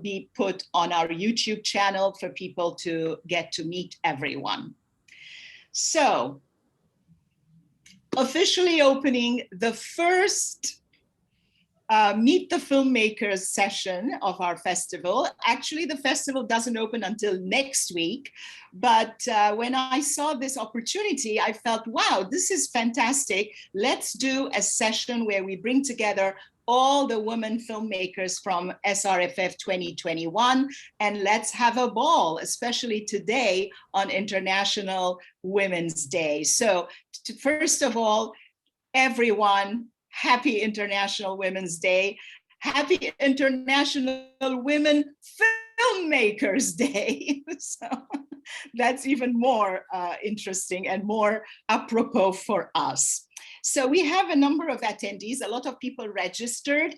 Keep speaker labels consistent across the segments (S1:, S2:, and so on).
S1: be put on our YouTube channel for people to get to meet everyone. So, officially opening the first Meet the Filmmakers session of our festival. Actually, the festival doesn't open until next week, but when I saw this opportunity, I felt, wow, this is fantastic. Let's do a session where we bring together all the women filmmakers from SRFF 2021, and let's have a ball, especially today on International Women's Day. So first of all, everyone, happy International Women's Day. Happy International Women Filmmakers Day. So that's even more interesting and more apropos for us. So we have a number of attendees. A lot of people registered.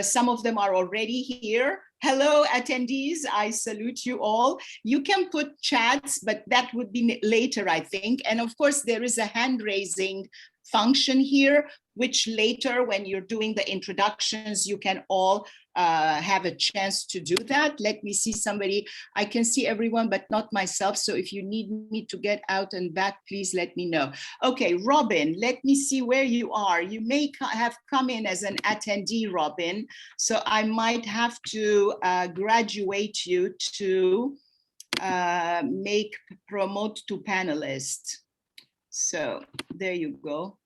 S1: Some of them are already here. Hello, attendees. I salute you all. You can put chats, but that would be later, I think. And of course, there is a hand raising function here, which later when you're doing the introductions, you can all have a chance to do that. Let me see somebody. I can see everyone, but not myself. So if you need me to get out and back, please let me know. Okay, Robin, let me see where you are. You may have come in as an attendee, Robin. So I might have to graduate you to promote to panelist. So there you go.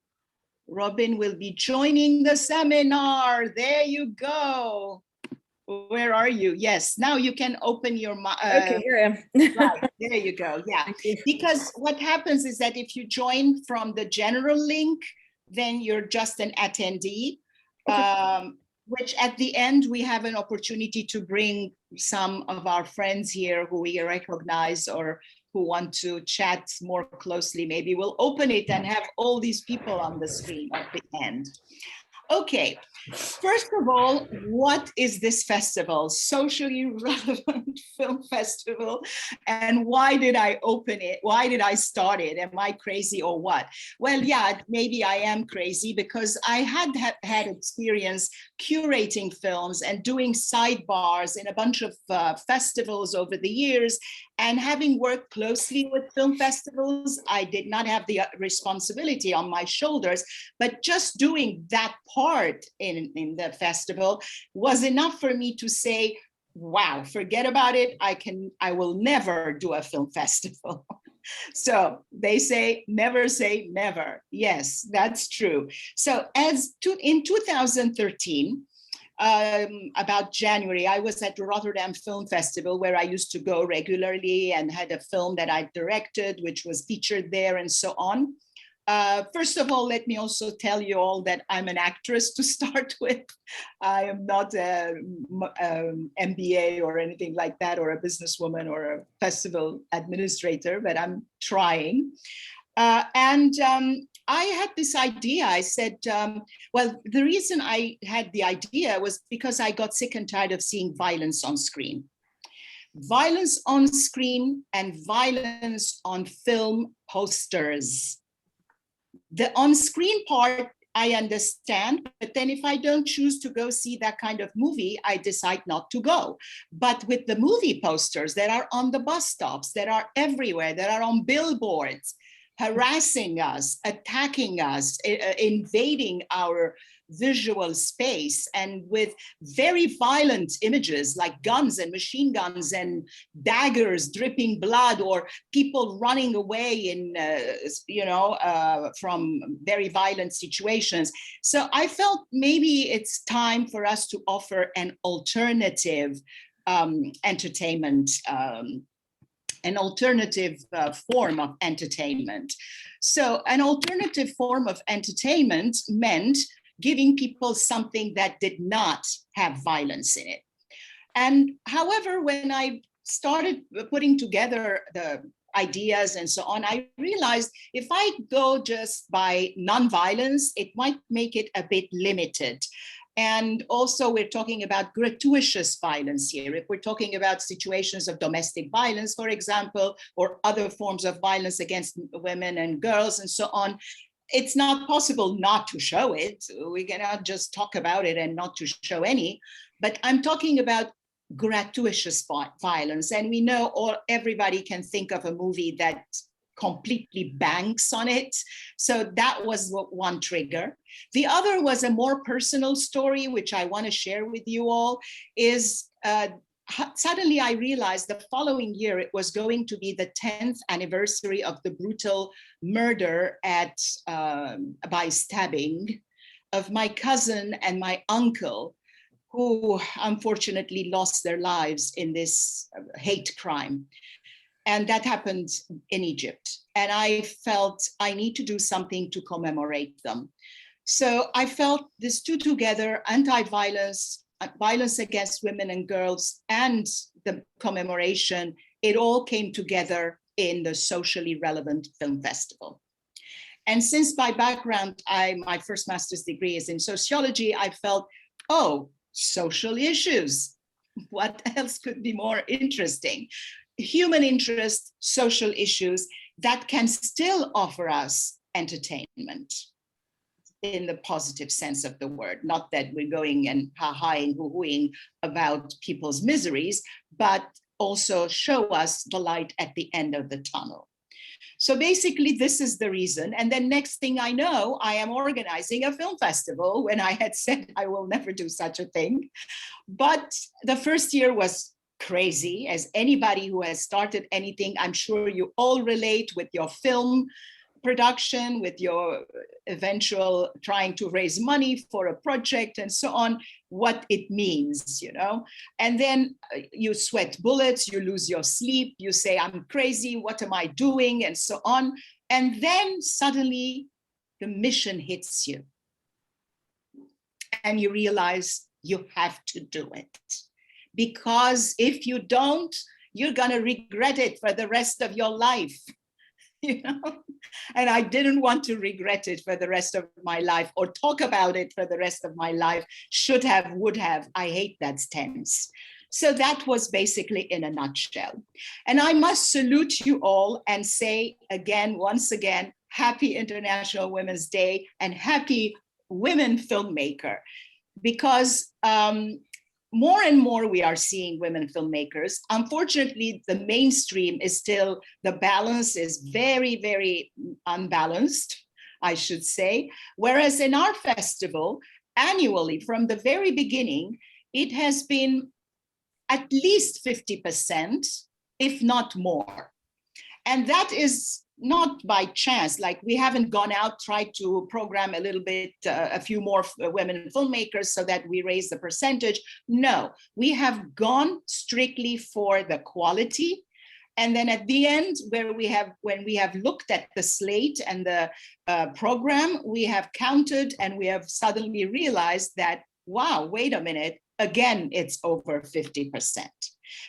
S1: Robin will be joining the seminar. There you go. Where are you? Yes, now you can open your
S2: okay, here I am.
S1: right, there you go. Yeah, because what happens is that if you join from the general link, then you're just an attendee, okay. Which at the end, we have an opportunity to bring some of our friends here who we recognize or who want to chat more closely. Maybe we'll open it and have all these people on the screen at the end. Okay, first of all, what is this festival? Socially relevant film festival. And why did I open it? Why did I start it? Am I crazy or what? Well, yeah, maybe I am crazy because I had experience curating films and doing sidebars in a bunch of festivals over the years. And having worked closely with film festivals, I did not have the responsibility on my shoulders, but just doing that part in the festival was enough for me to say, wow, forget about it. I will never do a film festival. So they say never. Yes, that's true. So in 2013, about January, I was at the Rotterdam Film Festival where I used to go regularly and had a film that I directed, which was featured there and so on. First of all, let me also tell you all that I'm an actress to start with. I am not an MBA or anything like that, or a businesswoman or a festival administrator, but I'm trying. I had this idea. I said, well, the reason I had the idea was because I got sick and tired of seeing violence on screen. Violence on screen and violence on film posters. The on-screen part, I understand, but then if I don't choose to go see that kind of movie, I decide not to go. But with the movie posters that are on the bus stops, that are everywhere, that are on billboards, harassing us, attacking us, invading our visual space, and with very violent images like guns and machine guns and daggers dripping blood, or people running away in, from very violent situations. So I felt maybe it's time for us to offer an alternative entertainment, an alternative form of entertainment. So an alternative form of entertainment meant giving people something that did not have violence in it. And however, when I started putting together the ideas and so on, I realized if I go just by nonviolence, it might make it a bit limited. And also we're talking about gratuitous violence here. If we're talking about situations of domestic violence, for example, or other forms of violence against women and girls and so on, it's not possible not to show it. We cannot just talk about it and not to show any, but I'm talking about gratuitous violence. And we know everybody can think of a movie that completely banks on it. So that was one trigger. The other was a more personal story, which I want to share with you all, is suddenly I realized the following year it was going to be the 10th anniversary of the brutal murder by stabbing of my cousin and my uncle, who unfortunately lost their lives in this hate crime. And that happened in Egypt. And I felt I need to do something to commemorate them. So I felt these two together, anti-violence, violence against women and girls, and the commemoration, it all came together in the socially relevant film festival. And since by background, my first master's degree is in sociology, I felt, oh, social issues. What else could be more interesting? Human interest, social issues that can still offer us entertainment in the positive sense of the word. Not that we're going and ha-haing, hoo-hooing about people's miseries, but also show us the light at the end of the tunnel. So basically, this is the reason. And then next thing I know, I am organizing a film festival when I had said I will never do such a thing. But the first year was crazy, as anybody who has started anything, I'm sure you all relate with your film production, with your eventual trying to raise money for a project and so on, what it means, you know? And then you sweat bullets, you lose your sleep, you say, I'm crazy, what am I doing? And so on. And then suddenly the mission hits you. And you realize you have to do it. Because if you don't, you're gonna regret it for the rest of your life. You know, and I didn't want to regret it for the rest of my life or talk about it for the rest of my life. Should have, would have. I hate that tense. So that was basically in a nutshell. And I must salute you all and say again, once again, happy International Women's Day and happy Women Filmmaker, because more and more we are seeing women filmmakers. Unfortunately, the mainstream is still, the balance is very, very unbalanced, I should say. Whereas in our festival, annually, from the very beginning, it has been at least 50%, if not more. And that is not by chance, like we haven't gone out, tried to program a little bit, a few more women filmmakers so that we raise the percentage. No, we have gone strictly for the quality. And then at the end, when we have looked at the slate and the program, we have counted and we have suddenly realized that, wow, wait a minute, again, it's over 50%.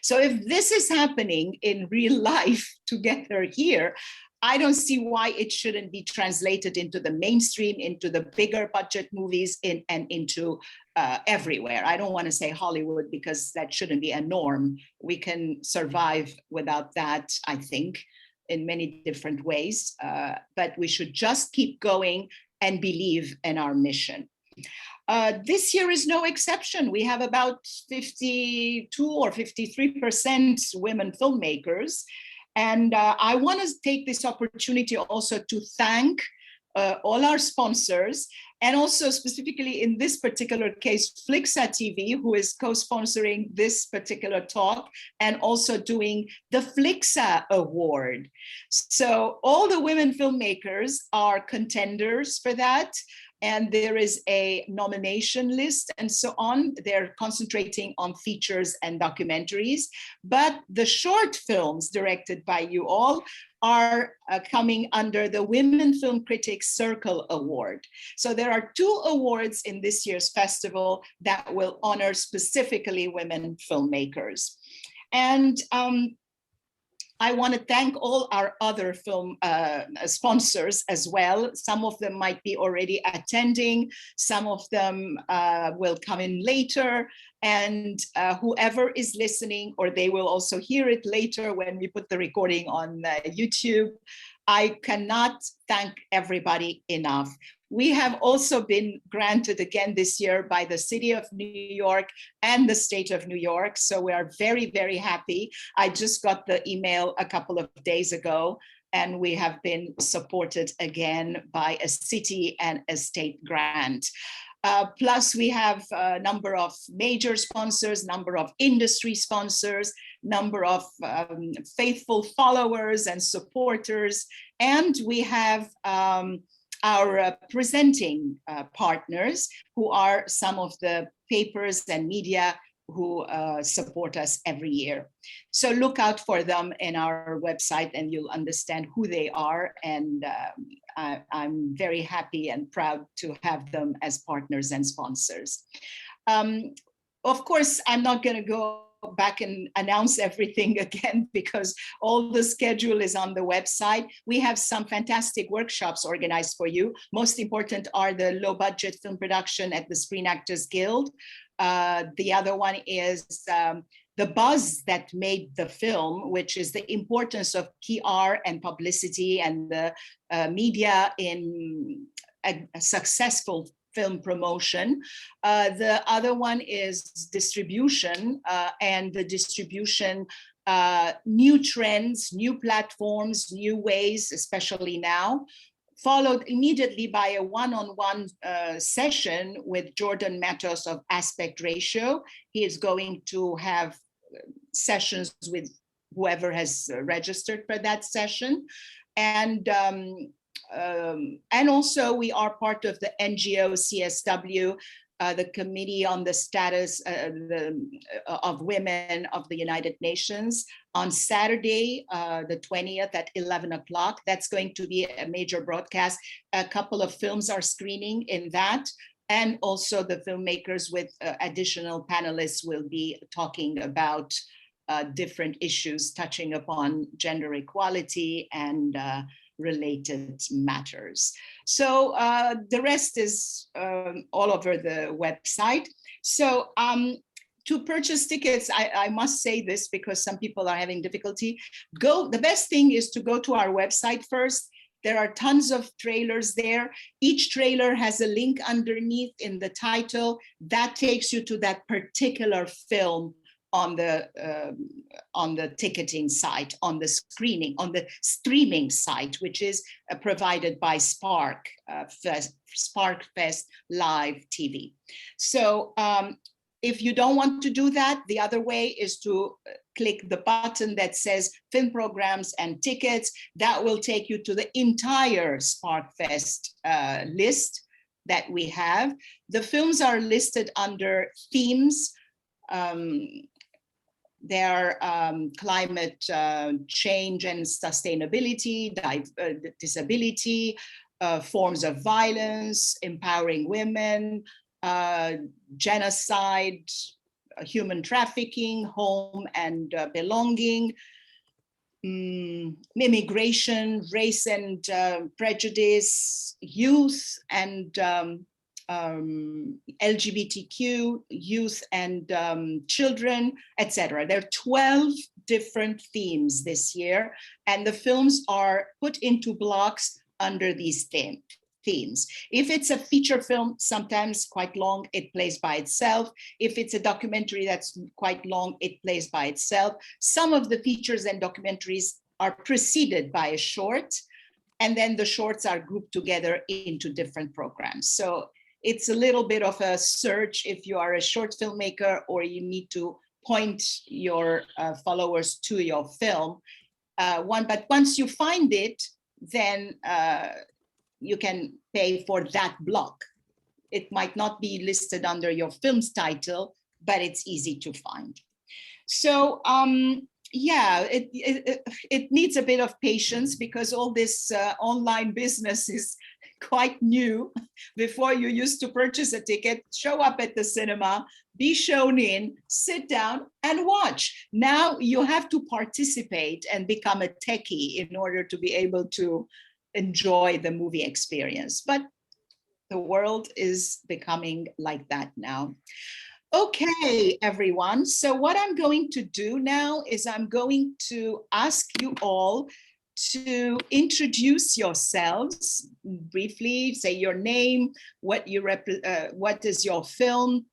S1: So if this is happening in real life together here, I don't see why it shouldn't be translated into the mainstream, into the bigger budget movies, and into everywhere. I don't want to say Hollywood because that shouldn't be a norm. We can survive without that, I think, in many different ways. But we should just keep going and believe in our mission. This year is no exception. We have about 52 or 53% women filmmakers. And I want to take this opportunity also to thank all our sponsors, and also specifically in this particular case, Flixa TV, who is co-sponsoring this particular talk and also doing the Flixa Award. So all the women filmmakers are contenders for that. And there is a nomination list and so on. They're concentrating on features and documentaries, but the short films directed by you all are coming under the Women Film Critics Circle Award. So there are 2 awards in this year's festival that will honor specifically women filmmakers. And I want to thank all our other film sponsors as well. Some of them might be already attending, some of them will come in later, and whoever is listening, or they will also hear it later when we put the recording on YouTube. I cannot thank everybody enough. We have also been granted again this year by the City of New York and the State of New York. So we are very, very happy. I just got the email a couple of days ago, and we have been supported again by a city and a state grant. Plus, we have a number of major sponsors, number of industry sponsors, number of faithful followers and supporters, and we have our presenting partners, who are some of the papers and media who support us every year. So look out for them in our website and you'll understand who they are. And I'm very happy and proud to have them as partners and sponsors. Of course, I'm not going to go back and announce everything again because all the schedule is on the website. We have some fantastic workshops organized for you. Most important are the low budget film production at the Screen Actors Guild. The other one is the buzz that made the film, which is the importance of PR and publicity and the media in a successful film promotion. The other one is distribution, and the distribution, new trends, new platforms, new ways, especially now, followed immediately by a one-on-one session with Jordan Matos of Aspect Ratio. He is going to have sessions with whoever has registered for that session. And also we are part of the NGO CSW, the Committee on the Status of Women of the United Nations, on Saturday, the 20th at 11 o'clock. That's going to be a major broadcast. A couple of films are screening in that. And also the filmmakers with additional panelists will be talking about different issues touching upon gender equality and related matters. So the rest is all over the website. So to purchase tickets, I must say this because some people are having difficulty. The best thing is to go to our website first. There are tons of trailers there. Each trailer has a link underneath in the title that takes you to that particular film on the ticketing site, on the screening, on the streaming site, which is provided by Spark Fest Live TV. So if you don't want to do that, the other way is to click the button that says film programs and tickets. That will take you to the entire Spark Fest list that we have. The films are listed under themes. There are climate change and sustainability, disability, forms of violence, empowering women, genocide, human trafficking, home and belonging, immigration, race and prejudice, youth and LGBTQ, youth and children, etc. There are 12 different themes this year, and the films are put into blocks under these themes. If it's a feature film, sometimes quite long, it plays by itself. If it's a documentary that's quite long, it plays by itself. Some of the features and documentaries are preceded by a short, and then the shorts are grouped together into different programs. So it's a little bit of a search if you are a short filmmaker or you need to point your followers to your film. But once you find it, then you can pay for that block. It might not be listed under your film's title, but it's easy to find. So yeah, it needs a bit of patience because all this online business is quite new. Before, you used to purchase a ticket, show up at the cinema, be shown in, sit down and watch. Now you have to participate and become a techie in order to be able to enjoy the movie experience. But the world is becoming like that now. Okay, everyone. So what I'm going to do now is I'm going to ask you all to introduce yourselves briefly, say your name, what is your film,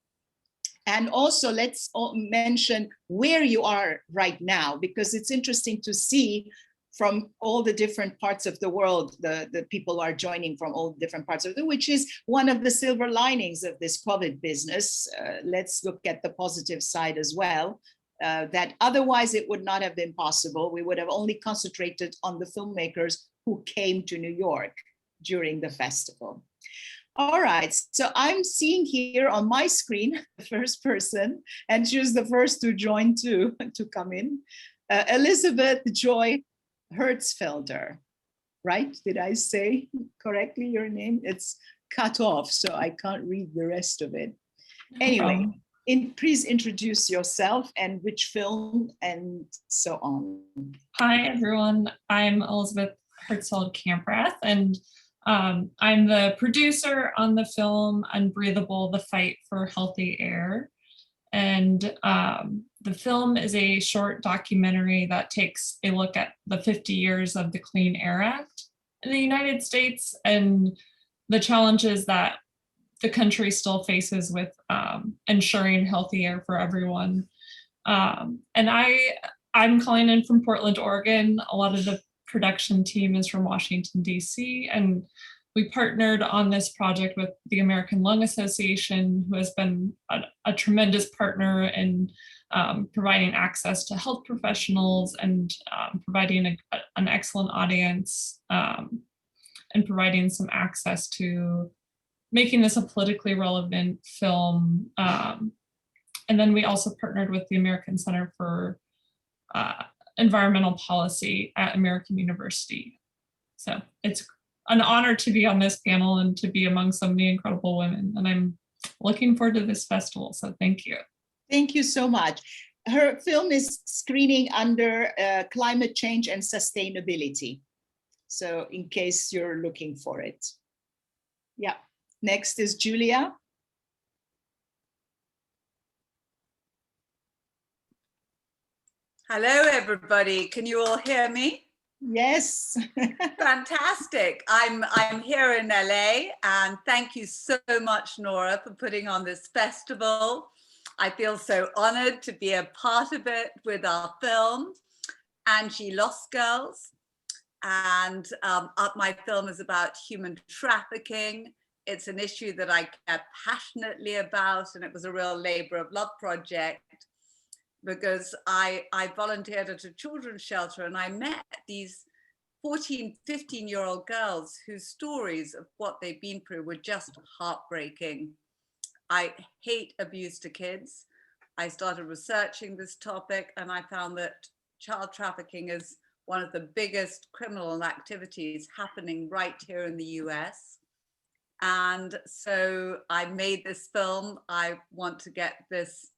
S1: and also let's mention where you are right now, because it's interesting to see from all the different parts of the world, the people are joining from all different parts of the world, which is one of the silver linings of this COVID business. Let's look at the positive side as well. That otherwise it would not have been possible. We would have only concentrated on the filmmakers who came to New York during the festival. All right, so I'm seeing here on my screen the first person, and she was the first to join to come in, Elizabeth Joy Herzfeldt, right? Did I say correctly your name? It's cut off, so I can't read the rest of it. Anyway. Please introduce yourself and which film and so on.
S2: Hi, everyone. I'm Elizabeth Herzfeldt-Kamprath, and I'm the producer on the film Unbreathable, The Fight for Healthy Air. And the film is a short documentary that takes a look at the 50 years of the Clean Air Act in the United States and the challenges that the country still faces with ensuring healthy air for everyone. And I'm calling in from Portland, Oregon. A lot of the production team is from Washington, D.C. And we partnered on this project with the American Lung Association, who has been a tremendous partner in providing access to health professionals and providing an excellent audience and providing some access to making this a politically relevant film. And then we also partnered with the American Center for Environmental Policy at American University. So it's an honor to be on this panel and to be among so many incredible women. And I'm looking forward to this festival, so thank you.
S1: Thank you so much. Her film is screening under climate change and sustainability. So in case you're looking for it. Yeah. Next is Julia.
S3: Hello, everybody. Can you all hear me?
S1: Yes.
S3: Fantastic. I'm here in LA, and thank you so much, Nora, for putting on this festival. I feel so honored to be a part of it with our film, Angie Lost Girls. And my film is about human trafficking. It's an issue that I care passionately about, and it was a real labor of love project because I volunteered at a children's shelter, and I met these 14, 15-year-old girls whose stories of what they've been through were just heartbreaking. I hate abuse to kids. I started researching this topic, and I found that child trafficking is one of the biggest criminal activities happening right here in the US. And so I made this film. I want to get this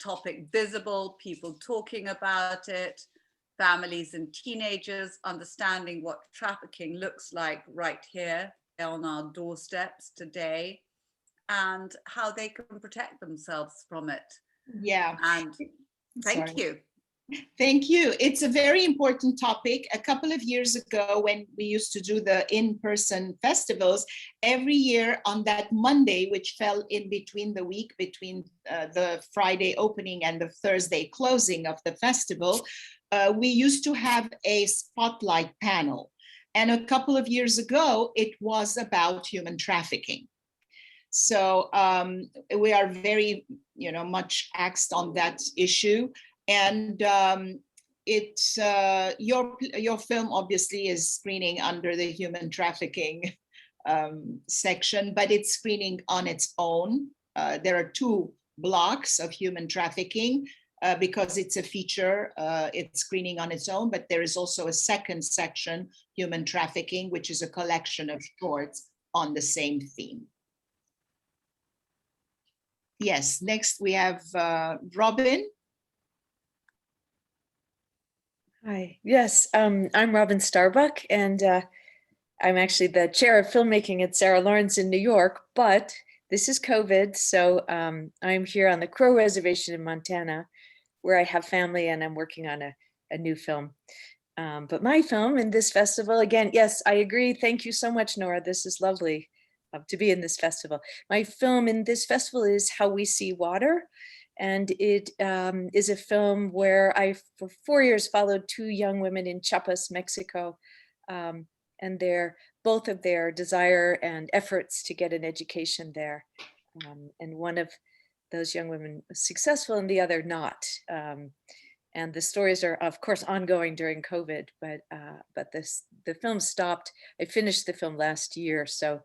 S3: topic visible, people talking about it, families and teenagers understanding what trafficking looks like right here on our doorsteps today, and how they can protect themselves from it.
S1: Yeah.
S3: And thank you.
S1: Thank you. It's a very important topic. A couple of years ago, when we used to do the in-person festivals, every year on that Monday, which fell in between the week, between the Friday opening and the Thursday closing of the festival, we used to have a spotlight panel. And a couple of years ago, it was about human trafficking. So we are very, much axed on that issue. And it's your film obviously is screening under the human trafficking section, but it's screening on its own. There are 2 blocks of human trafficking because it's a feature, it's screening on its own, but there is also a second section, human trafficking, which is a collection of shorts on the same theme. Yes, next we have Robin.
S4: Hi, yes, I'm Robin Starbuck, and I'm actually the chair of filmmaking at Sarah Lawrence in New York, but this is COVID, so I'm here on the Crow Reservation in Montana, where I have family and I'm working on a new film. But my film in this festival, again, yes, I agree. Thank you so much, Nora. This is lovely to be in this festival. My film in this festival is How We See Water. And it is a film where I, for 4 years, followed 2 young women in Chiapas, Mexico, and both of their desire and efforts to get an education there. And one of those young women was successful and the other not. And the stories are, of course, ongoing during COVID, but the film stopped. I finished the film last year, so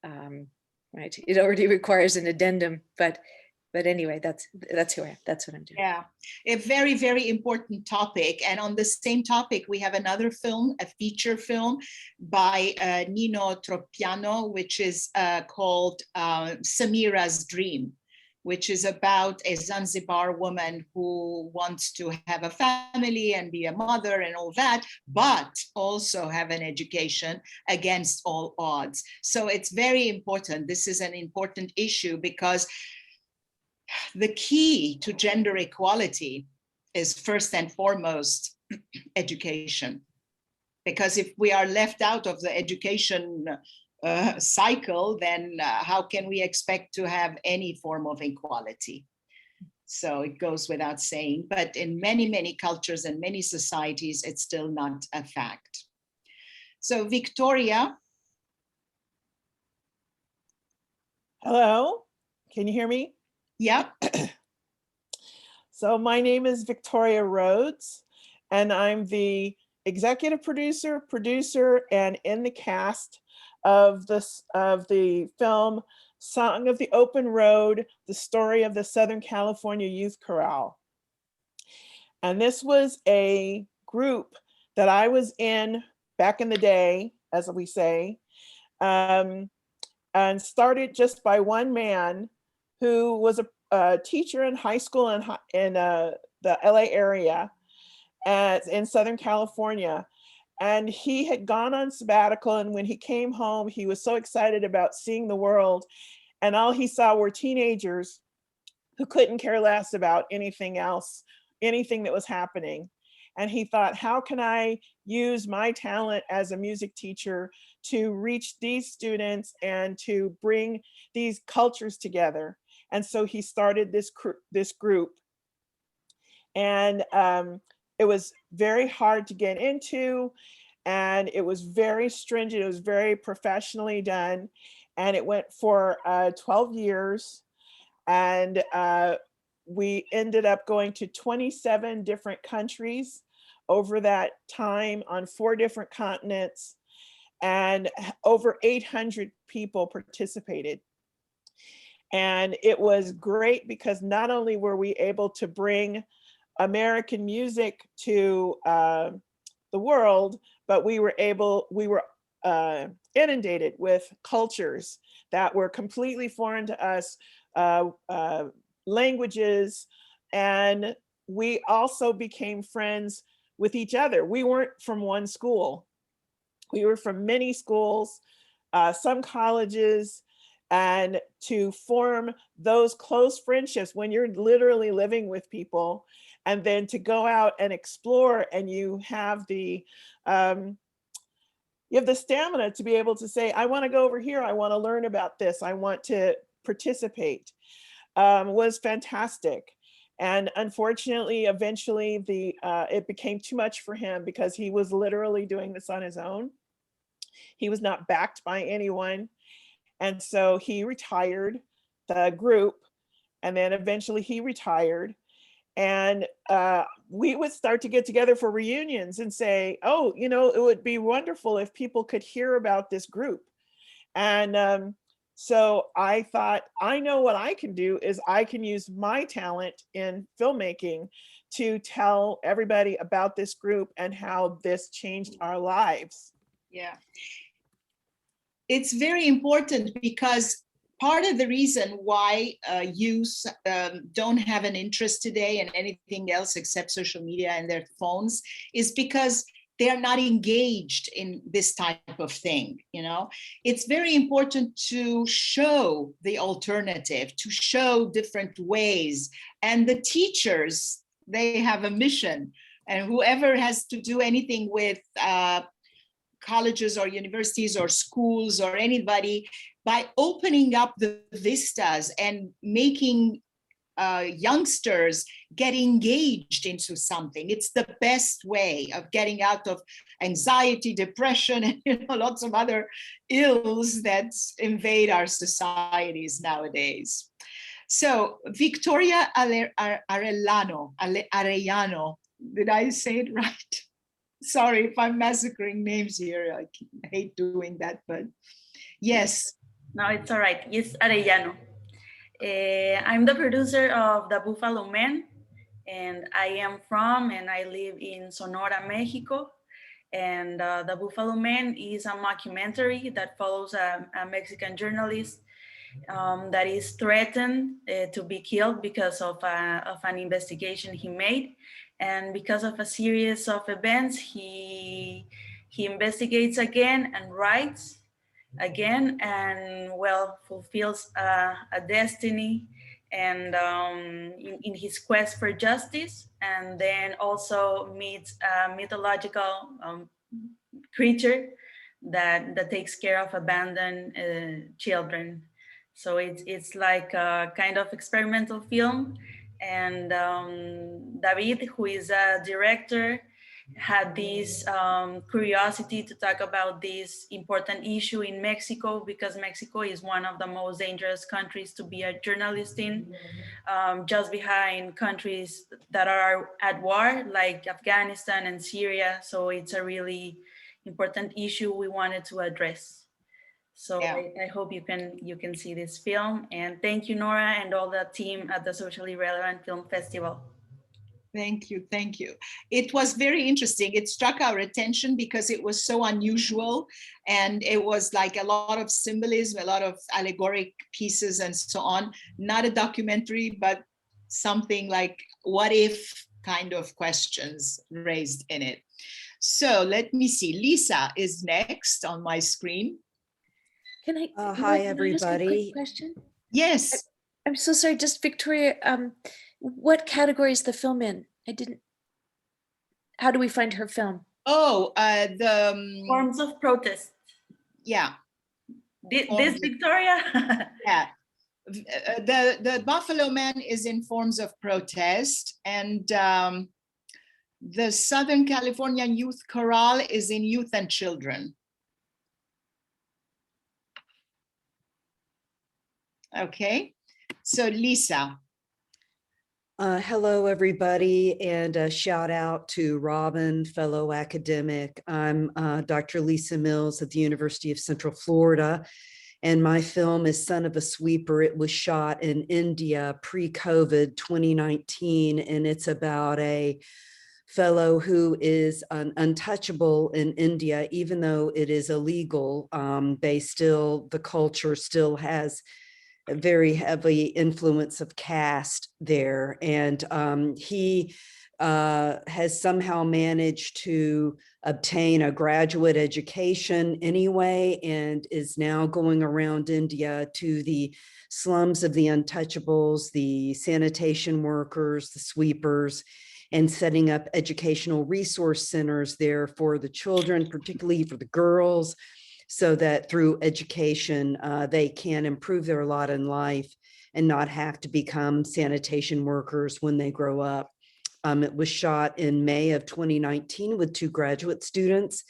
S4: right, it already requires an addendum. But anyway, that's who I am. That's what I'm doing.
S1: Yeah, a very, very important topic. And on the same topic, we have another film, a feature film by Nino Tropiano, which is called Samira's Dream, which is about a Zanzibar woman who wants to have a family and be a mother and all that, but also have an education against all odds. So it's very important. This is an important issue because the key to gender equality is first and foremost education. Because if we are left out of the education cycle, then how can we expect to have any form of equality? So it goes without saying, but in many, many cultures and many societies, it's still not a fact. So Victoria.
S5: Hello, can you hear me?
S1: Yeah.
S5: So my name is Victoria Rhodes, and I'm the executive producer, and in the cast of the film Song of the Open Road, the story of the Southern California Youth Chorale. And this was a group that I was in back in the day, as we say, and started just by one man who was a teacher in high school in the LA area in Southern California. And he had gone on sabbatical, and when he came home, he was so excited about seeing the world, and all he saw were teenagers who couldn't care less about anything else, anything that was happening. And he thought, how can I use my talent as a music teacher to reach these students and to bring these cultures together? And so he started this group. And it was very hard to get into, and it was very stringent. It was very professionally done. And it went for 12 years. And we ended up going to 27 different countries over that time on 4 different continents, and over 800 people participated. And it was great because not only were we able to bring American music to the world, but we were inundated with cultures that were completely foreign to us, languages, and we also became friends with each other. We weren't from one school. We were from many schools, some colleges, and to form those close friendships when you're literally living with people, and then to go out and explore, and you have the stamina to be able to say, I want to go over here, I want to learn about this, I want to participate, was fantastic. And unfortunately, eventually it became too much for him because he was literally doing this on his own. He was not backed by anyone. And so he retired the group, and then eventually he retired. And we would start to get together for reunions and say, oh, you know, it would be wonderful if people could hear about this group. And so I thought, I know what I can do is I can use my talent in filmmaking to tell everybody about this group and how this changed our lives.
S1: Yeah. It's very important because part of the reason why youth don't have an interest today in anything else except social media and their phones is because they are not engaged in this type of thing. You know, it's very important to show the alternative, to show different ways. And the teachers, they have a mission and whoever has to do anything with colleges or universities or schools or anybody, by opening up the vistas and making youngsters get engaged into something. It's the best way of getting out of anxiety, depression, and lots of other ills that invade our societies nowadays. So Victoria Arellano, did I say it right? Sorry if I'm massacring names here. I hate doing that, but yes.
S6: No, it's all right. Yes, Arellano. I'm the producer of The Buffalo Man, and I am from and I live in Sonora, Mexico. And The Buffalo Man is a mockumentary that follows a Mexican journalist that is threatened to be killed because of an investigation he made. And because of a series of events, he investigates again and writes again, and well, fulfills a destiny and in his quest for justice, and then also meets a mythological creature that takes care of abandoned children. So it's like a kind of experimental film. And David, who is a director, had this curiosity to talk about this important issue in Mexico, because Mexico is one of the most dangerous countries to be a journalist in, just behind countries that are at war, like Afghanistan and Syria. So it's a really important issue we wanted to address. So yeah. I hope you can see this film, and thank you, Nora, and all the team at the Socially Relevant Film Festival.
S1: Thank you, thank you. It was very interesting. It struck our attention because it was so unusual, and it was like a lot of symbolism, a lot of allegoric pieces and so on. Not a documentary, but something like what if kind of questions raised in it. So let me see, Lisa is next on my screen.
S4: Can I?
S7: Hi,
S4: can
S7: everybody.
S4: I ask a quick question?
S1: Yes.
S4: I'm so sorry, just Victoria, what category is the film in? How do we find her film?
S1: Oh, the
S6: Forms of protest.
S1: Yeah.
S6: This Victoria?
S1: Yeah. The Buffalo Man is in Forms of Protest, and the Southern California Youth Chorale is in Youth and Children. Okay, so Lisa.
S7: Hello, everybody, and a shout out to Robin, fellow academic. I'm Dr. Lisa Mills at the University of Central Florida, and my film is Son of a Sweeper. It was shot in India pre-COVID 2019, and it's about a fellow who is untouchable in India, even though it is illegal. The culture still has a very heavy influence of caste there. And he has somehow managed to obtain a graduate education anyway, and is now going around India to the slums of the untouchables, the sanitation workers, the sweepers, and setting up educational resource centers there for the children, particularly for the girls, so that through education, they can improve their lot in life and not have to become sanitation workers when they grow up. It was shot in May of 2019 with 2 graduate students.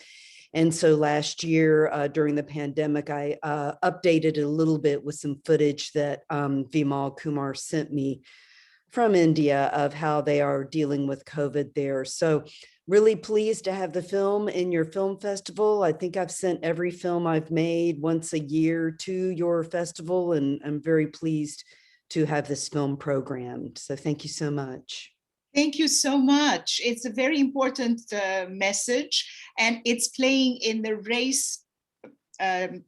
S7: And so last year during the pandemic, I updated it a little bit with some footage that Vimal Kumar sent me from India of how they are dealing with COVID there. So really pleased to have the film in your film festival. I think I've sent every film I've made once a year to your festival, and I'm very pleased to have this film programmed. So thank you so much.
S1: Thank you so much. It's a very important message, and it's playing in the race,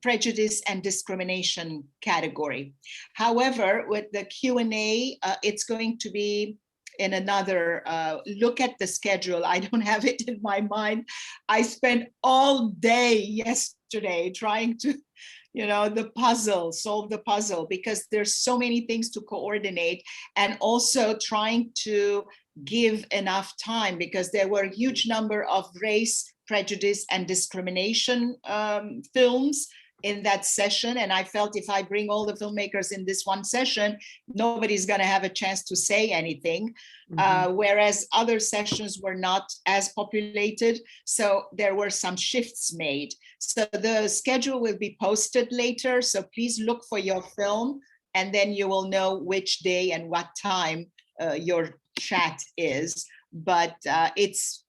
S1: prejudice and discrimination category. However, with the Q&A, it's going to be in another look at the schedule. I don't have it in my mind. I spent all day yesterday trying to, solve the puzzle, because there's so many things to coordinate, and also trying to give enough time, because there were a huge number of race, prejudice, and discrimination films in that session. And I felt if I bring all the filmmakers in this one session, nobody's going to have a chance to say anything. Whereas other sessions were not as populated. So there were some shifts made. So the schedule will be posted later. So please look for your film, and then you will know which day and what time your chat is. But it's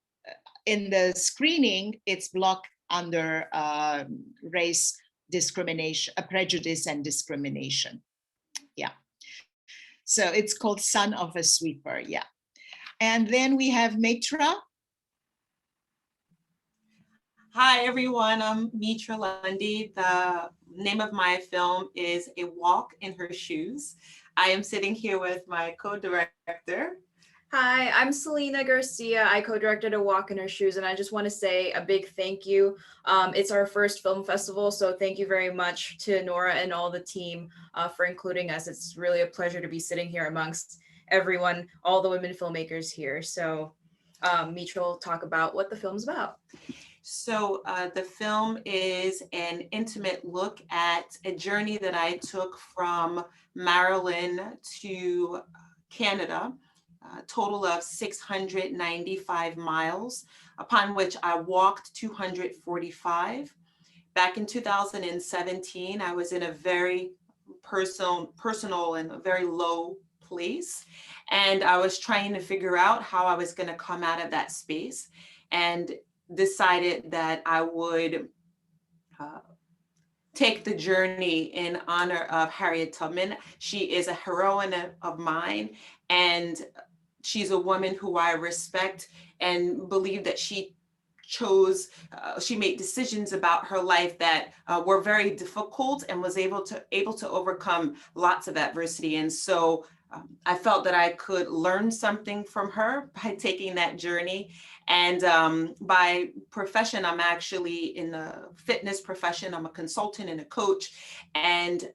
S1: in the screening, it's blocked under race, discrimination, prejudice, and discrimination. Yeah. So it's called Son of a Sweeper. Yeah. And then we have Metra.
S8: Hi, everyone. I'm Metra Lundy. The name of my film is A Walk in Her Shoes. I am sitting here with my co-director.
S9: Hi, I'm Selina Garcia. I co-directed A Walk in Her Shoes, and I just want to say a big thank you. It's our first film festival, so thank you very much to Nora and all the team for including us. It's really a pleasure to be sitting here amongst everyone, all the women filmmakers here. So Metra will talk about what the film's about.
S8: So the film is an intimate look at a journey that I took from Maryland to Canada. A total of 695 miles, upon which I walked 245. Back in 2017, I was in a very personal and a very low place. And I was trying to figure out how I was going to come out of that space, and decided that I would take the journey in honor of Harriet Tubman. She is a heroine of mine, and she's a woman who I respect and believe that she made decisions about her life that were very difficult, and was able to overcome lots of adversity. And so I felt that I could learn something from her by taking that journey. And by profession, I'm actually in the fitness profession. I'm a consultant and a coach. And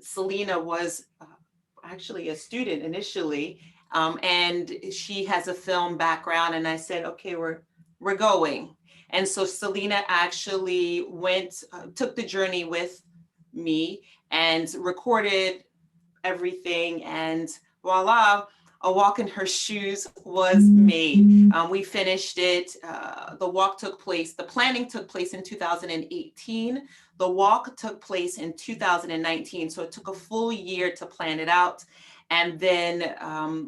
S8: Selina was actually a student initially, and she has a film background, and I said, okay, we're going. And so Selina actually took the journey with me and recorded everything, and voila, A Walk in Her Shoes was made. We finished it. The planning took place in 2018. The walk took place in 2019. So it took a full year to plan it out. And then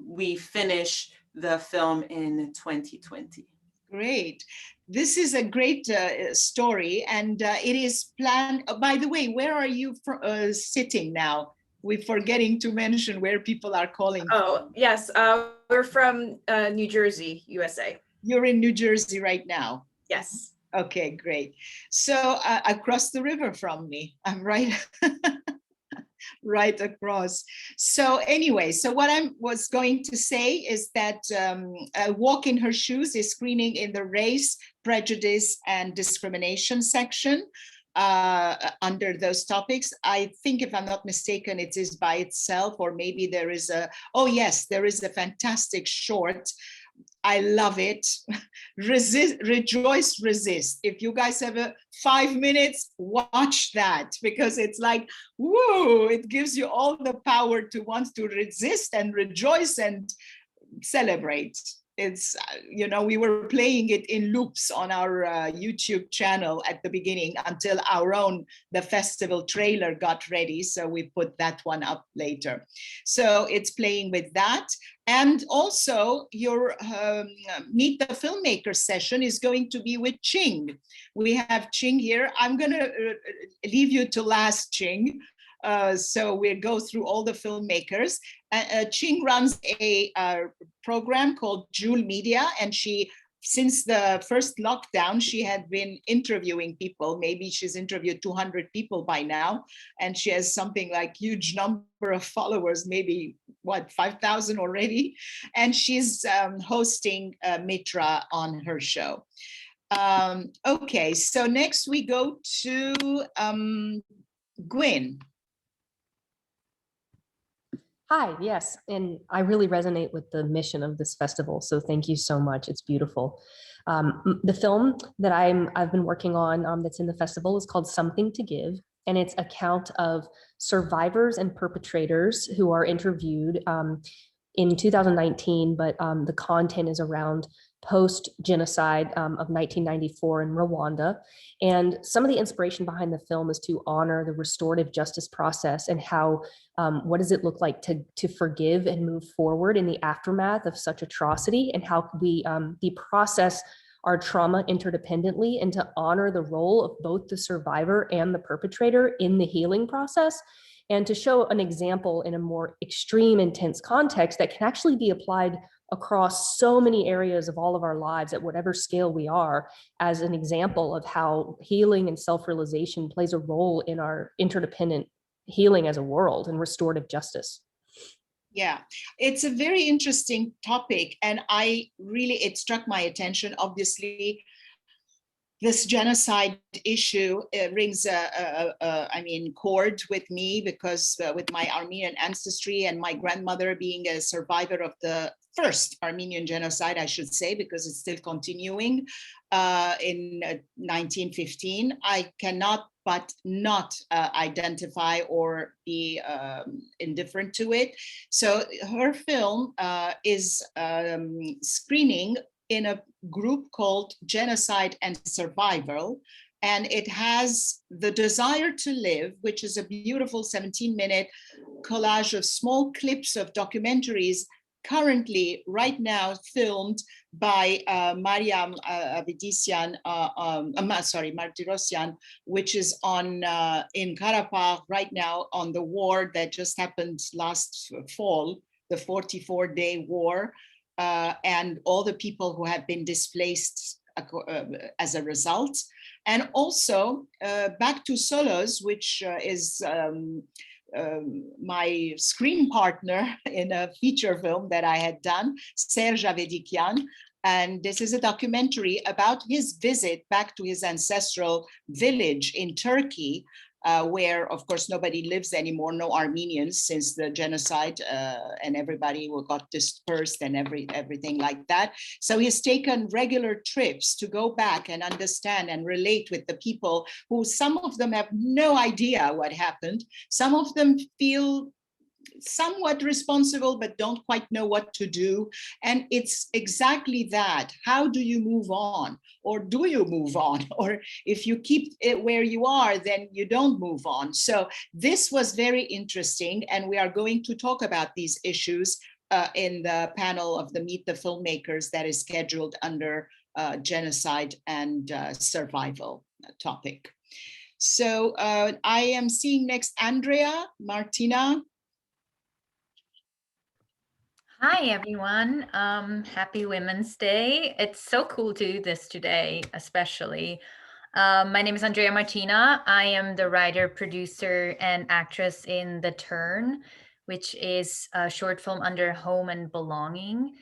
S8: we finished the film in 2020.
S1: Great. This is a great story, and it is planned. By the way, where are you sitting now? We're forgetting to mention where people are calling.
S9: Oh, yes. We're from New Jersey, USA.
S1: You're in New Jersey right now?
S9: Yes.
S1: Okay, great. So across the river from me, I'm right, right across. So anyway, so what I was going to say is that A Walk in Her Shoes is screening in the race, prejudice, and discrimination section. Under those topics. I think, if I'm not mistaken, it is by itself, or maybe there is oh yes, there is a fantastic short. I love it. Rejoice, Resist. If you guys have 5 minutes, watch that, because it's like, whoa, it gives you all the power to want to resist and rejoice and celebrate. It's, we were playing it in loops on our YouTube channel at the beginning until the festival trailer got ready. So we put that one up later. So it's playing with that. And also your Meet the Filmmaker session is going to be with Ching. We have Ching here. I'm going to leave you to last, Ching. So we'll go through all the filmmakers. Ching runs a program called Jewel Media, and since the first lockdown, she had been interviewing people. Maybe she's interviewed 200 people by now, and she has something like huge number of followers, maybe 5,000 already. And she's hosting Metra on her show. Okay, so next we go to Gwyn.
S10: Hi, yes, and I really resonate with the mission of this festival, so thank you so much. It's beautiful. The film that I've been working on that's in the festival is called Something to Give, and it's a count of survivors and perpetrators who are interviewed in 2019, but the content is around post-genocide of 1994 in Rwanda. And some of the inspiration behind the film is to honor the restorative justice process and how, what does it look like to forgive and move forward in the aftermath of such atrocity, and how we process our trauma interdependently, and to honor the role of both the survivor and the perpetrator in the healing process, and to show an example in a more extreme, intense context that can actually be applied across so many areas of all of our lives at whatever scale we are, as an example of how healing and self-realization plays a role in our interdependent healing as a world and restorative justice.
S1: Yeah, it's a very interesting topic, and it struck my attention. Obviously, this genocide issue rings chord with me, because with my Armenian ancestry and my grandmother being a survivor of the first Armenian genocide, I should say, because it's still continuing in 1915, I cannot but not identify or be indifferent to it. So her film is screening in a group called Genocide and Survival, and it has The Desire to Live, which is a beautiful 17-minute collage of small clips of documentaries currently, right now, filmed by Mariam Martirosyan, which is on in Karabakh right now, on the war that just happened last fall, the 44-day war, and all the people who have been displaced as a result. And also Back to Solos, which is my screen partner in a feature film that I had done, Serge Avedikian. And this is a documentary about his visit back to his ancestral village in Turkey, where, of course, nobody lives anymore, no Armenians, since the genocide, and everybody got dispersed and everything like that. So he's taken regular trips to go back and understand and relate with the people who, some of them have no idea what happened. Some of them feel somewhat responsible, but don't quite know what to do. And it's exactly that. How do you move on? Or do you move on? Or if you keep it where you are, then you don't move on. So this was very interesting. And we are going to talk about these issues in the panel of the Meet the Filmmakers that is scheduled under genocide and survival topic. So I am seeing next Andrea Martina.
S11: Hi, everyone. Happy Women's Day. It's so cool to do this today, especially. My name is Andrea Martina. I am the writer, producer, and actress in The Turn, which is a short film under Home and Belonging.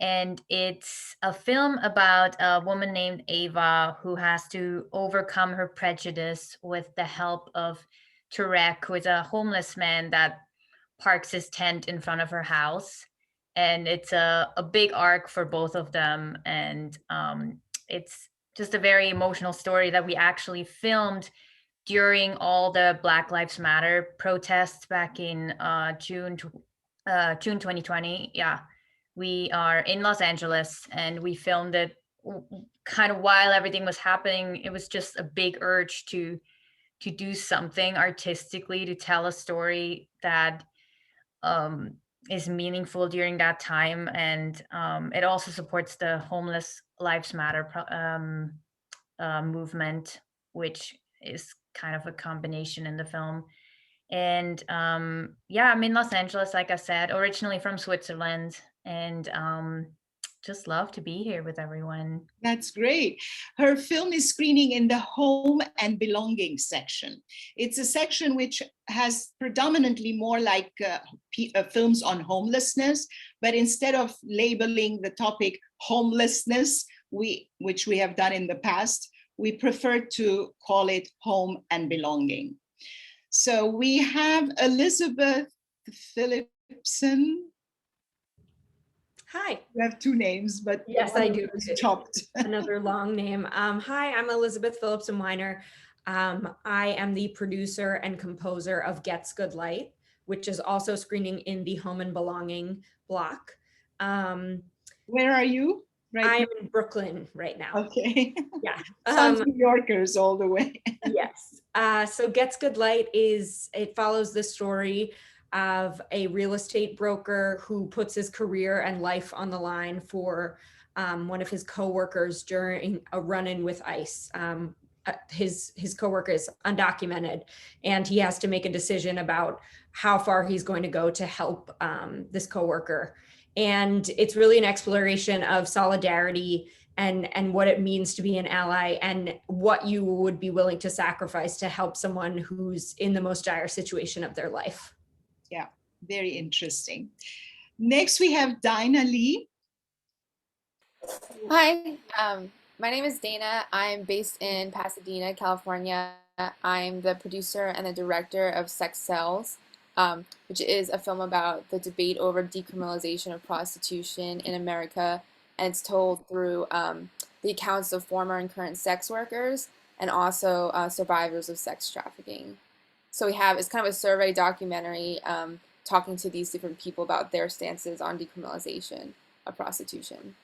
S11: And it's a film about a woman named Ava who has to overcome her prejudice with the help of Turek, who is a homeless man that parks his tent in front of her house. And it's a big arc for both of them. And it's just a very emotional story that we actually filmed during all the Black Lives Matter protests back in June 2020. Yeah, we are in Los Angeles and we filmed it kind of while everything was happening. It was just a big urge to do something artistically, to tell a story that is meaningful during that time. And it also supports the Homeless Lives Matter movement, which is kind of a combination in the film. And yeah, I'm in Los Angeles, like I said, originally from Switzerland, and just love to be here with everyone.
S1: That's great. Her film is screening in the Home and Belonging section. It's a section which has predominantly more like films on homelessness, but instead of labeling the topic homelessness, which we have done in the past, we prefer to call it Home and Belonging. So we have Elizabeth Phillips Gibson.
S12: Hi.
S1: You have two names, but
S12: Yes, I do.
S1: Chopped.
S12: Another long name. Hi, I'm Elizabeth Phillipson Weiner. I am the producer and composer of Gets Good Light, which is also screening in the Home and Belonging block.
S1: Where are you?
S12: I'm in Brooklyn right now.
S1: Okay.
S12: Yeah.
S1: Some New Yorkers all the way.
S12: Yes. So Gets Good Light it follows the story of a real estate broker who puts his career and life on the line for one of his coworkers during a run-in with ICE. His coworker is undocumented, and he has to make a decision about how far he's going to go to help this coworker. And it's really an exploration of solidarity and what it means to be an ally and what you would be willing to sacrifice to help someone who's in the most dire situation of their life.
S1: Yeah, very interesting. Next, we have Dayna Lee.
S13: Hi, my name is Dayna. I'm based in Pasadena, California. I'm the producer and the director of Sex Sells, which is a film about the debate over decriminalization of prostitution in America. And it's told through the accounts of former and current sex workers and also survivors of sex trafficking. So it's kind of a survey documentary talking to these different people about their stances on decriminalization of prostitution.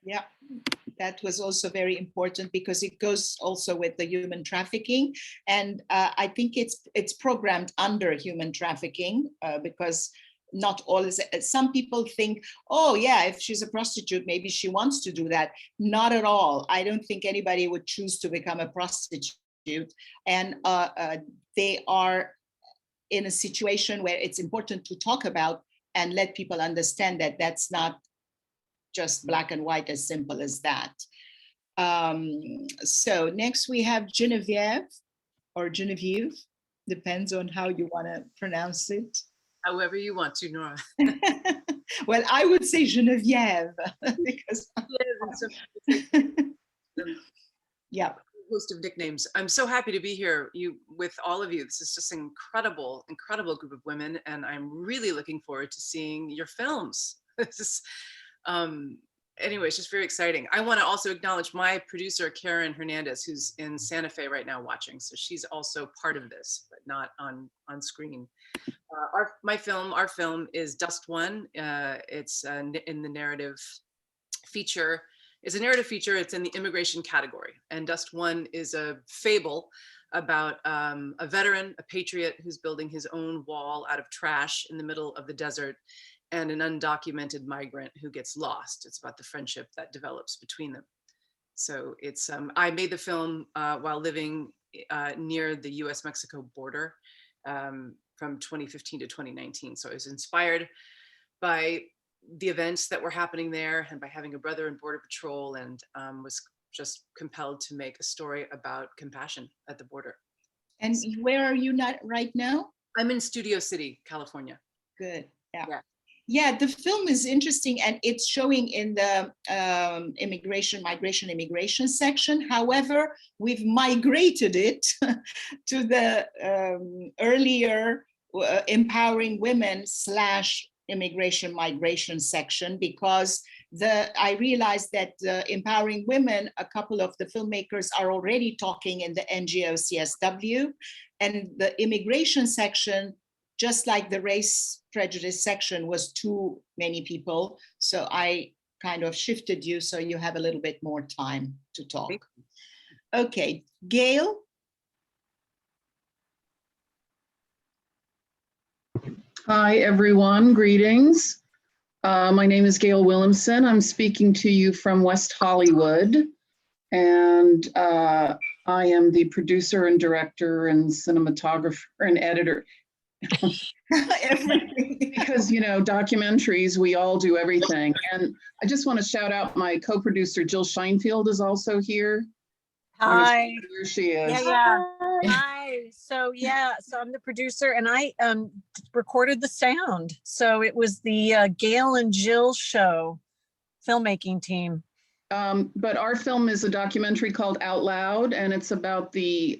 S1: Yeah, that was also very important because it goes also with the human trafficking. And I think it's programmed under human trafficking because not all is, some people think, oh yeah, if she's a prostitute, maybe she wants to do that. Not at all. I don't think anybody would choose to become a prostitute. And they are in a situation where it's important to talk about and let people understand that that's not just black and white, as simple as that. So next we have Genevieve, depends on how you want to pronounce it.
S14: However you want to, Nora.
S1: Well, I would say Genevieve because yeah.
S14: Host of nicknames. I'm so happy to be here with all of you. This is just an incredible group of women, and I'm really looking forward to seeing your films. This is, anyway, it's just very exciting. I want to also acknowledge my producer, Karen Hernandez, who's in Santa Fe right now watching. So she's also part of this, but not on screen. Our film is Dust One. It's in the narrative feature. It's a narrative feature. It's in the immigration category. And Dust One is a fable about a veteran, a patriot who's building his own wall out of trash in the middle of the desert, and an undocumented migrant who gets lost. It's about the friendship that develops between them. So it's, I made the film while living near the US-Mexico border from 2015 to 2019. So I was inspired by the events that were happening there and by having a brother in Border Patrol, and was just compelled to make a story about compassion at the border.
S1: And where are you not right now?
S14: I'm in Studio City, California.
S1: Good. Yeah. Yeah, the film is interesting and it's showing in the immigration section. However, we've migrated it to the earlier empowering women / immigration migration section, because I realized that empowering women, a couple of the filmmakers are already talking in the NGO CSW, and the immigration section, just like the race prejudice section, was too many people. So I kind of shifted you so you have a little bit more time to talk. Okay, Gail.
S15: Hi, everyone. Greetings. My name is Gail Williamson. I'm speaking to you from West Hollywood, and I am the producer and director and cinematographer and editor. Because, you know, documentaries, we all do everything. And I just want to shout out my co-producer, Jill Scheinfeld, is also here.
S16: Hi.
S15: Here she is.
S16: Yeah. Hi. So I'm the producer, and I recorded the sound. So it was the Gail and Jill show filmmaking team.
S15: But our film is a documentary called Out Loud, and it's about the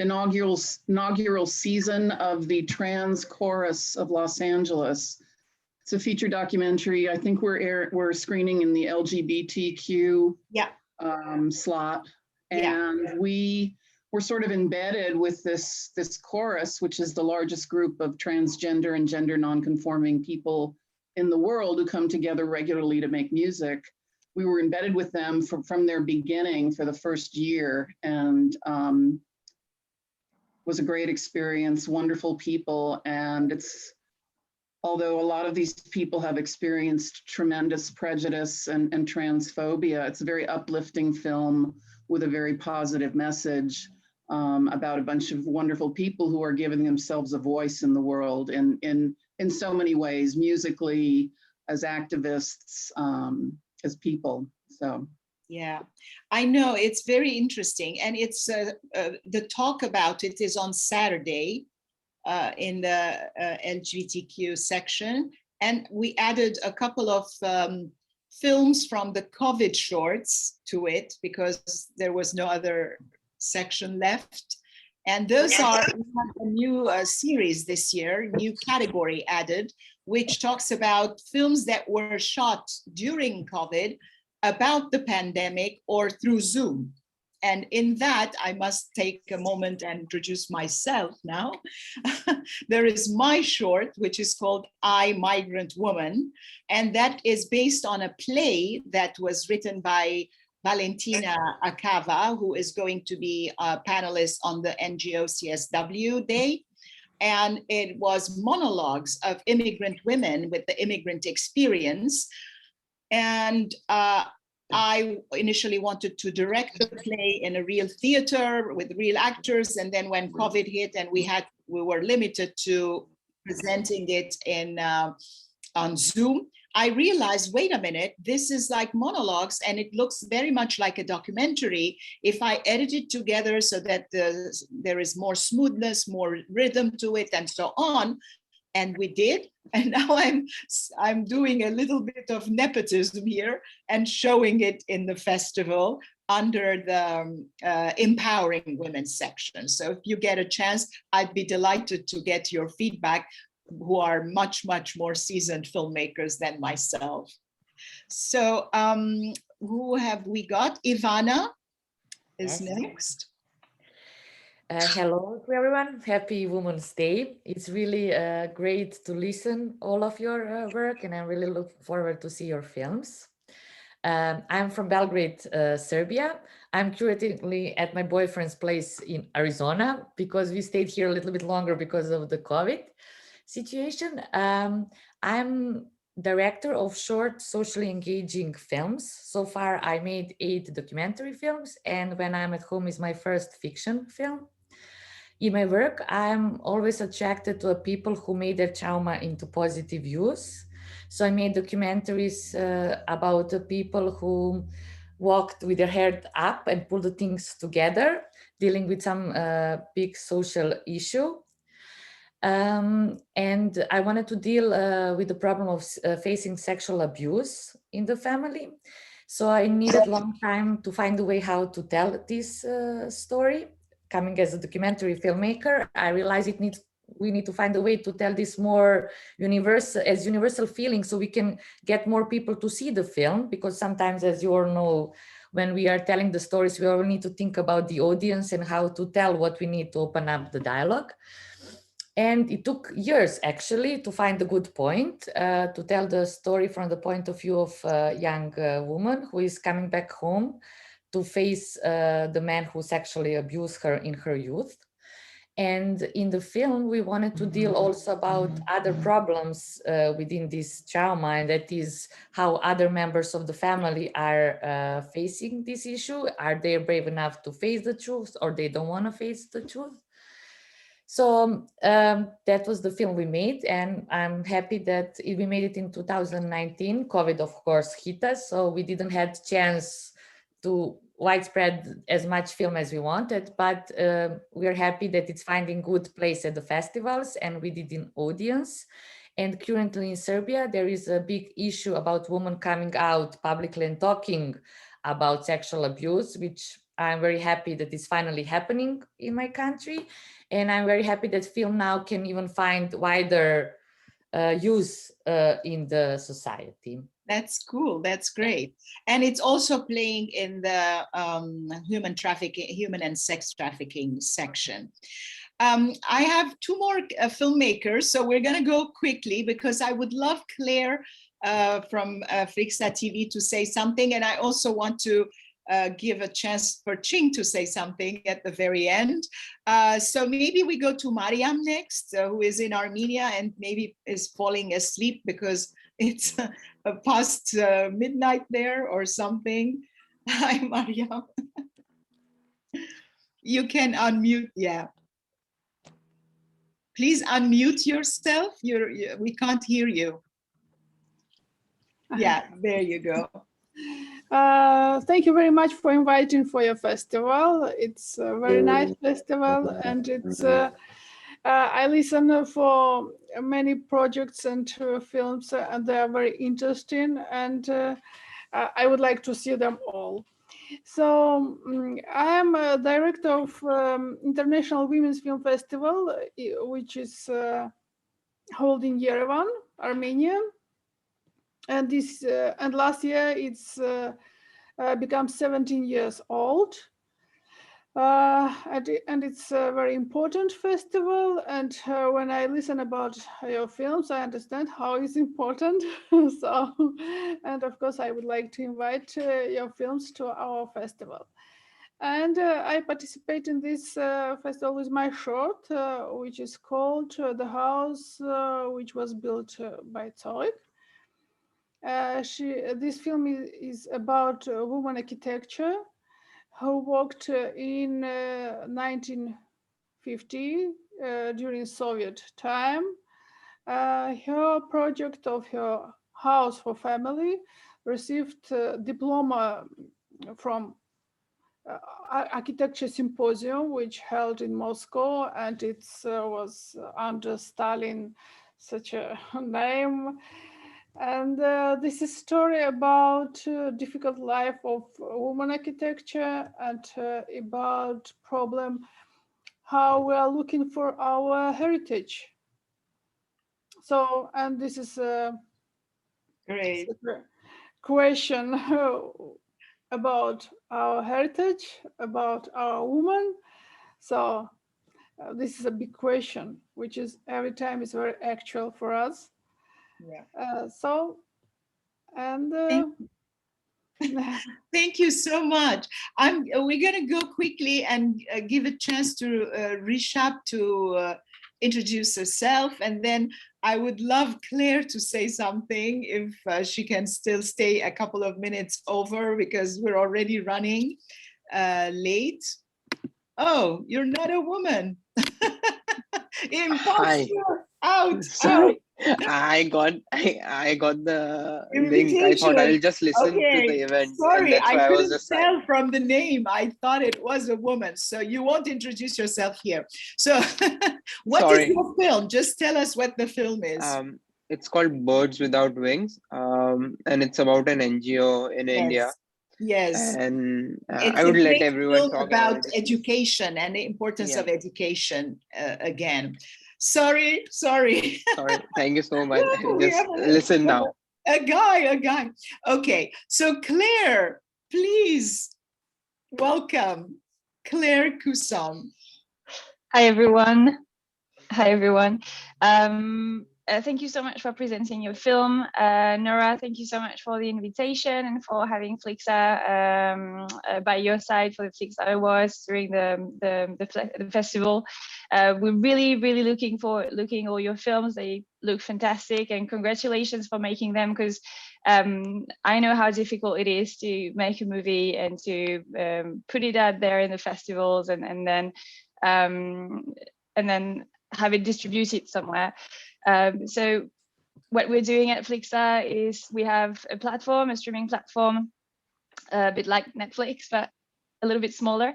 S15: inaugural season of the Trans Chorus of Los Angeles. It's a feature documentary. I think we're screening in the LGBTQ slot, and we were sort of embedded with this chorus, which is the largest group of transgender and gender nonconforming people in the world who come together regularly to make music. We were embedded with them from their beginning for the first year, and was a great experience, wonderful people. And although a lot of these people have experienced tremendous prejudice and transphobia, it's a very uplifting film with a very positive message about a bunch of wonderful people who are giving themselves a voice in the world in so many ways, musically, as activists, as people. So.
S1: Yeah, I know, it's very interesting. And it's the talk about it is on Saturday in the LGBTQ section. And we added a couple of films from the COVID shorts to it because there was no other section left. And those are a new series this year, new category added, which talks about films that were shot during COVID about the pandemic or through Zoom. And in that, I must take a moment and introduce myself now. There is my short, which is called I, Migrant Woman. And that is based on a play that was written by Valentina Acava, who is going to be a panelist on the NGO CSW Day. And it was monologues of immigrant women with the immigrant experience. And I initially wanted to direct the play in a real theater with real actors. And then when COVID hit and we were limited to presenting it on Zoom, I realized, wait a minute, this is like monologues and it looks very much like a documentary. If I edit it together so that there is more smoothness, more rhythm to it and so on, and we did. And now I'm doing a little bit of nepotism here and showing it in the festival under the Empowering Women section. So if you get a chance, I'd be delighted to get your feedback, who are much, much more seasoned filmmakers than myself. So who have we got? Ivana is next.
S17: Hello to everyone. Happy Women's Day. It's really great to listen all of your work, and I really look forward to see your films. I'm from Belgrade, Serbia. I'm currently at my boyfriend's place in Arizona because we stayed here a little bit longer because of the COVID situation. I'm director of short, socially engaging films. So far, I made 8 documentary films, and When I'm at Home is my first fiction film. In my work, I'm always attracted to people who made their trauma into positive use. So I made documentaries about the people who walked with their head up and pulled the things together, dealing with some big social issue. And I wanted to deal with the problem of facing sexual abuse in the family. So I needed a long time to find a way how to tell this story. Coming as a documentary filmmaker, I realized we need to find a way to tell this more universal feeling so we can get more people to see the film, because sometimes, as you all know, when we are telling the stories, we all need to think about the audience and how to tell what we need to open up the dialogue. And it took years actually to find a good point, to tell the story from the point of view of a young woman who is coming back home to face the man who sexually abused her in her youth. And in the film, we wanted to deal also about other problems within this trauma, and that is how other members of the family are facing this issue. Are they brave enough to face the truth, or they don't want to face the truth? So that was the film we made, and I'm happy that we made it in 2019. COVID, of course, hit us, so we didn't have chance to widespread as much film as we wanted, but we're happy that it's finding good place at the festivals, and we did in audience. And currently in Serbia, there is a big issue about women coming out publicly and talking about sexual abuse, which I'm very happy that it's finally happening in my country. And I'm very happy that film now can even find wider use in the society.
S1: That's cool. That's great. And it's also playing in the human and sex trafficking section. I have two more filmmakers, so we're going to go quickly because I would love Claire from Flixa TV to say something. And I also want to give a chance for Ching to say something at the very end. So maybe we go to Mariam next, who is in Armenia and maybe is falling asleep because it's past midnight there or something. Hi, Mariam. You can unmute, yeah. Please unmute yourself. We can't hear you. Yeah, there you go.
S18: Thank you very much for inviting for your festival. It's a very nice festival, and it's I listen for many projects and films, and they are very interesting, and I would like to see them all. So I am a director of International Women's Film Festival, which is held in Yerevan, Armenia. And this and last year it's become 17 years old. And it's a very important festival. And when I listen about your films, I understand how it's important. So, and of course, I would like to invite your films to our festival. And I participate in this festival with my short, which is called The House Which Was Built by Zorik. This film is about woman architecture who worked in 1950 during Soviet time. Her project of her house for family received a diploma from Architecture Symposium, which held in Moscow, and it was under Stalin, such a name. And this is a story about difficult life of woman architecture and about problem how we are looking for our heritage. So, and this is a
S1: great
S18: question about our heritage, about our woman. So this is a big question, which is every time is very actual for us.
S1: Yeah. Thank you so much. We're going to go quickly and give a chance to Rishabh to introduce herself, and then I would love Claire to say something if she can still stay a couple of minutes over because we're already running late. Oh, you're not a woman. Imposter. Out.
S19: Sorry, I got the link. I thought I'll just listen to the event.
S1: Sorry,
S19: and that's why
S1: I
S19: was
S1: couldn't
S19: just
S1: tell from the name. I thought it was a woman. So you won't introduce yourself here. So what is your film? Just tell us what the film is.
S19: It's called Birds Without Wings, and it's about an NGO in India.
S1: Yes.
S19: And
S1: it's
S19: I would
S1: a
S19: let
S1: great
S19: everyone
S1: film
S19: talk
S1: about education and the importance of education again. Sorry.
S19: Sorry. Thank you so much. Just listen now.
S1: A guy. Okay. So Claire, please welcome Claire Couson.
S20: Hi, everyone. Thank you so much for presenting your film. Nora, thank you so much for the invitation and for having Flixa by your side for the Flixa Awards during the festival. We're really looking all your films. They look fantastic, and congratulations for making them, because I know how difficult it is to make a movie and to put it out there in the festivals and then have it distributed somewhere. So what we're doing at Flixa is we have a platform, a streaming platform, a bit like Netflix, but a little bit smaller,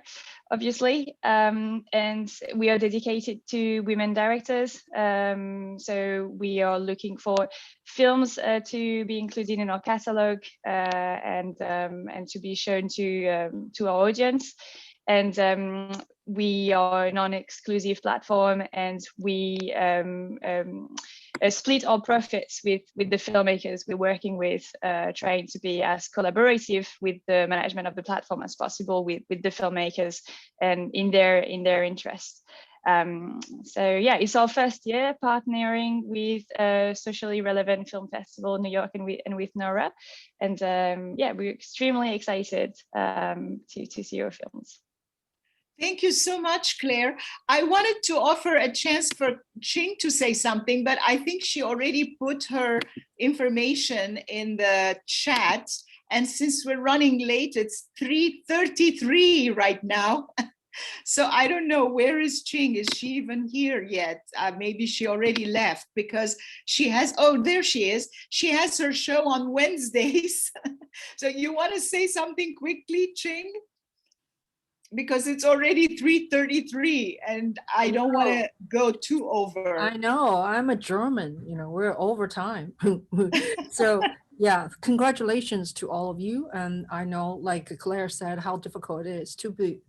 S20: obviously, and we are dedicated to women directors. So we are looking for films to be included in our catalog and to be shown to our audience. And we are a non-exclusive platform, and we split our profits with the filmmakers we're working with, trying to be as collaborative with the management of the platform as possible with the filmmakers and in their interest. So yeah, it's our first year partnering with a socially relevant film festival in New York and with Nora, and yeah, we're extremely excited to see your films.
S1: Thank you so much, Claire. I wanted to offer a chance for Ching to say something, but I think she already put her information in the chat. And since we're running late, it's 3:33 right now. So I don't know, where is Ching? Is she even here yet? Maybe she already left, because she has, oh, there she is. She has her show on Wednesdays. So you want to say something quickly, Ching? Because it's already 3:33 and I don't want to go too over.
S21: I know, I'm a German, you know, we're over time. So yeah, congratulations to all of you. And I know, like Claire said, how difficult it is to be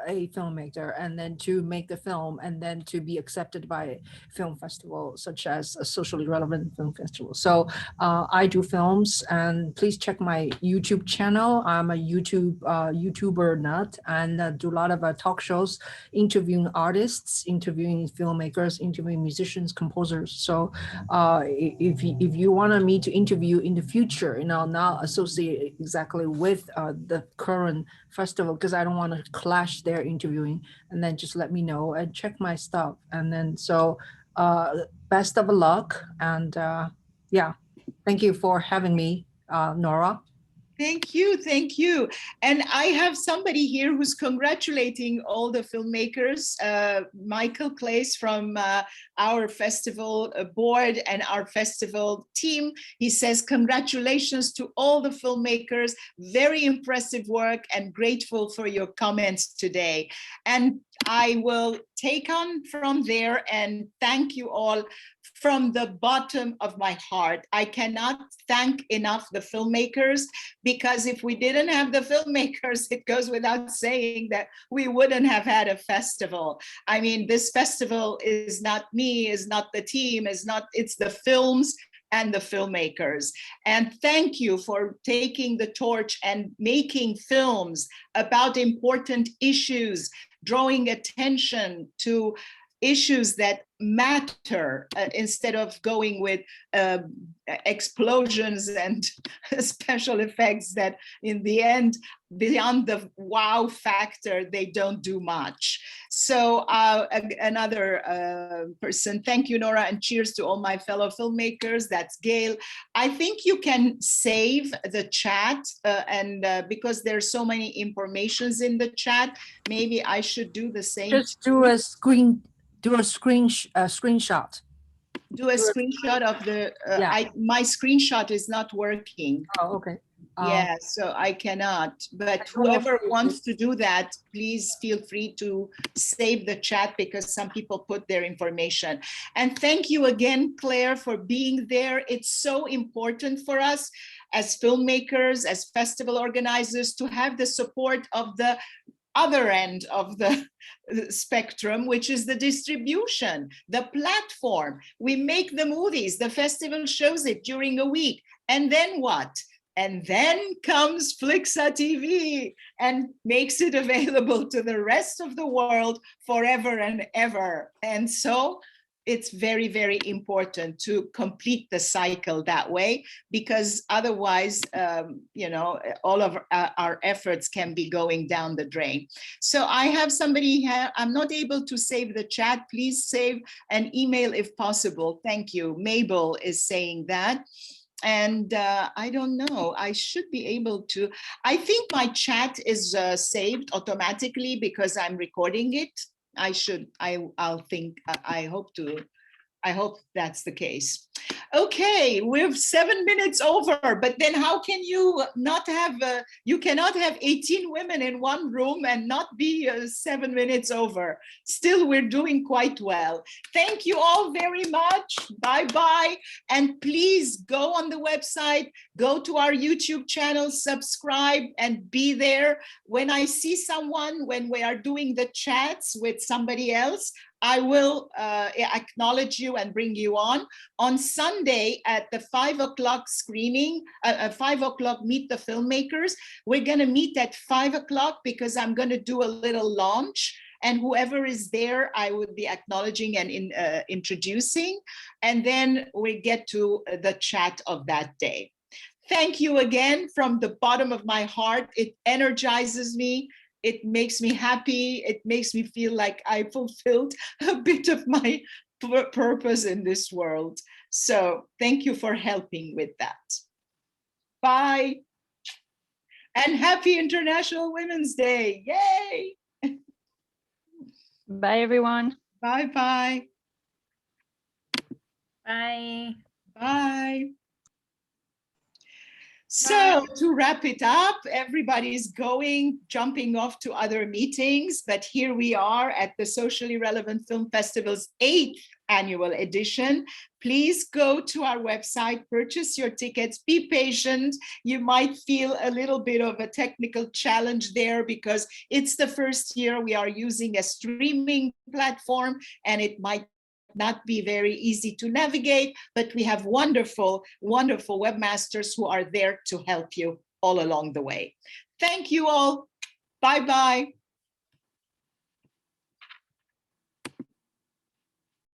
S21: a filmmaker and then to make the film and then to be accepted by a film festival, such as a socially relevant film festival. So I do films, and please check my YouTube channel. I'm a YouTuber nut, and do a lot of talk shows, interviewing artists, interviewing filmmakers, interviewing musicians, composers. So if you wanted me to interview in the future, you know, not associate exactly with the current festival, because I don't want to clash their interviewing, and then just let me know and check my stuff. And then so best of luck, and yeah, thank you for having me, Nora.
S1: Thank you, thank you. And I have somebody here who's congratulating all the filmmakers, Michael Claes from our festival board and our festival team. He says, congratulations to all the filmmakers, very impressive work and grateful for your comments today. And I will take on from there and thank you all from the bottom of my heart. I cannot thank enough the filmmakers, because if we didn't have the filmmakers, it goes without saying that we wouldn't have had a festival. I mean, this festival is not me, is not the team, it's the films and the filmmakers. And thank you for taking the torch and making films about important issues, drawing attention to issues that matter, instead of going with explosions and special effects that in the end, beyond the wow factor, they don't do much. So another person, thank you, Nora, and cheers to all my fellow filmmakers. That's Gail. I think you can save the chat, and because there's so many informations in the chat, maybe I should do the same.
S21: Just do a screenshot.
S1: Do a screenshot of the, my screenshot is not working.
S21: Oh, okay.
S1: Yeah, so I cannot, but whoever wants to do that, please feel free to save the chat, because some people put their information. And thank you again, Claire, for being there. It's so important for us as filmmakers, as festival organizers, to have the support of the other end of the spectrum, which is the distribution, the platform. We make the movies, the festival shows it during a week, and then what? And then comes Flixa TV and makes it available to the rest of the world forever and ever. And so it's very, very important to complete the cycle that way, because otherwise, you know, all of our efforts can be going down the drain. So I have somebody here, I'm not able to save the chat. Please save an email if possible. Thank you. Mabel is saying that. And I don't know, I should be able to, I think my chat is saved automatically because I'm recording it. I hope to I hope that's the case. Okay, we're 7 minutes over, but then how can you not have, you cannot have 18 women in one room and not be 7 minutes over. Still, we're doing quite well. Thank you all very much. Bye-bye. And please go on the website, go to our YouTube channel, subscribe, and be there. When I see someone, when we are doing the chats with somebody else, I will acknowledge you and bring you on. On Sunday at the 5 o'clock screening, 5 o'clock Meet the Filmmakers, we're gonna meet at 5 o'clock because I'm gonna do a little launch, and whoever is there, I would be acknowledging and introducing, and then we get to the chat of that day. Thank you again from the bottom of my heart. It energizes me. It makes me happy. It makes me feel like I fulfilled a bit of my purpose in this world. So thank you for helping with that. Bye. And happy International Women's Day. Yay.
S20: Bye, everyone.
S1: Bye-bye.
S11: Bye.
S1: Bye. So to wrap it up, everybody's jumping off to other meetings, but here we are at the Socially Relevant Film Festival's 8th annual edition. Please go to our website, purchase your tickets, be patient. You might feel a little bit of a technical challenge there because it's the first year we are using a streaming platform and it might not be very easy to navigate, but we have wonderful, wonderful webmasters who are there to help you all along the way. Thank you all. Bye-bye.